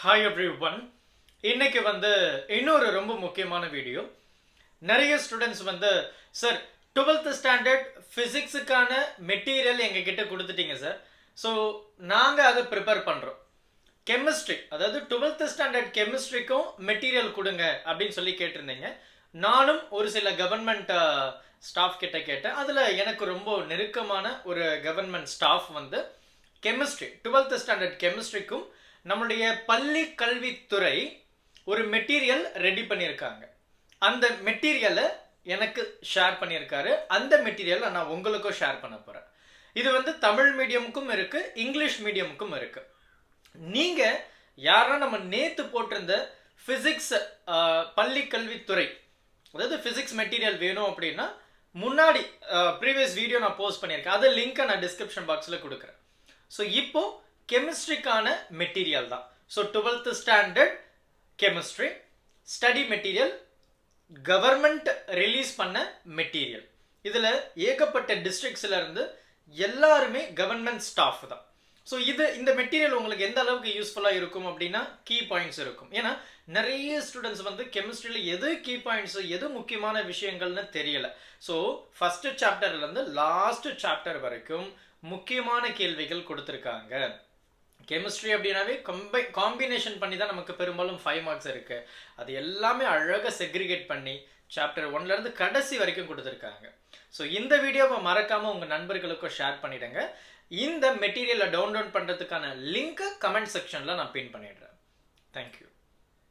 Hi every one. இன்னைக்கு இன்னொரு ரொம்ப முக்கியமான வீடியோ. நிறைய ஸ்டூடெண்ட்ஸ் சார் 12th ஸ்டாண்டர்ட் ஃபிசிக்ஸுக்கான மெட்டீரியல் எங்ககிட்ட கொடுத்துட்டீங்க சார். ஸோ நாங்கள் அதை ப்ரிப்பேர் பண்ணுறோம். கெமிஸ்ட்ரி, அதாவது 12th ஸ்டாண்டர்ட் கெமிஸ்ட்ரிக்கும் மெட்டீரியல் கொடுங்க அப்படின்னு சொல்லி கேட்டிருந்தீங்க. நானும் ஒரு சில கவர்மெண்ட் ஸ்டாஃப் கிட்ட கேட்டேன். அதில் எனக்கு ரொம்ப நெருக்கமான ஒரு government staff chemistry 12th standard கெமிஸ்ட்ரிக்கும் நம்மளுடைய பள்ளி கல்வித்துறை ஒரு மெட்டீரியல் ரெடி பண்ணியிருக்காங்க. அந்த மெட்டீரியலை எனக்கு ஷேர் பண்ணியிருக்காரு. அந்த மெட்டீரியலை நான் உங்களுக்கும் ஷேர் பண்ண போகிறேன். இது தமிழ் மீடியமுக்கும் இருக்குது, இங்கிலீஷ் மீடியமுக்கும் இருக்குது. நீங்கள் யாரா நம்ம நேற்று போட்டிருந்த ஃபிசிக்ஸ் பள்ளி கல்வித்துறை, அதாவது ஃபிசிக்ஸ் மெட்டீரியல் வேணும் அப்படின்னா முன்னாடி ப்ரீவியஸ் வீடியோ நான் போஸ்ட் பண்ணியிருக்கேன். அது லிங்க்கை நான் டிஸ்கிரிப்ஷன் பாக்ஸில் கொடுக்குறேன். ஸோ இப்போ கெமிஸ்ட்ரிக்கான மெட்டீரியல் தான். So 12th standard chemistry study material government release பண்ண மெட்டீரியல். இதில் ஏகப்பட்ட டிஸ்ட்ரிக்ட்ஸில் இருந்து எல்லாருமே கவர்மெண்ட் ஸ்டாஃப் தான். ஸோ இந்த மெட்டீரியல் உங்களுக்கு எந்த அளவுக்கு யூஸ்ஃபுல்லாக இருக்கும் அப்படின்னா கீ பாயிண்ட்ஸ் இருக்கும். ஏன்னா நிறைய ஸ்டூடெண்ட்ஸ் கெமிஸ்ட்ரியில் எது கீ பாயிண்ட்ஸ், எது முக்கியமான விஷயங்கள்னு தெரியல. ஸோ ஃபஸ்ட்டு சாப்டர்லேருந்து லாஸ்ட் சாப்டர் வரைக்கும் முக்கியமான கேள்விகள் கொடுத்துருக்காங்க. கெமிஸ்ட்ரி அப்படின்னாவே காம்பினேஷன் பண்ணி தான் நமக்கு பெரும்பாலும் 5 மார்க்ஸ் இருக்கு. அது எல்லாமே அழகாக செக்ரிகேட் பண்ணி சாப்டர் 1லேருந்து கடைசி வரைக்கும் கொடுத்துருக்காங்க. ஸோ இந்த வீடியோவை மறக்காமல் உங்கள் நண்பர்களுக்கும் ஷேர் பண்ணிவிடுங்க. இந்த மெட்டீரியலை டவுன்லோட் பண்ணுறதுக்கான லிங்க்கை கமெண்ட் செக்ஷனில் நான் பின் பண்ணிடுறேன். தேங்க்யூ.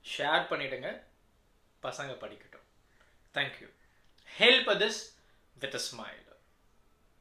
ஷேர் பண்ணிவிடுங்க, பசங்க படிக்கட்டும். Thank you. Help this with a smile.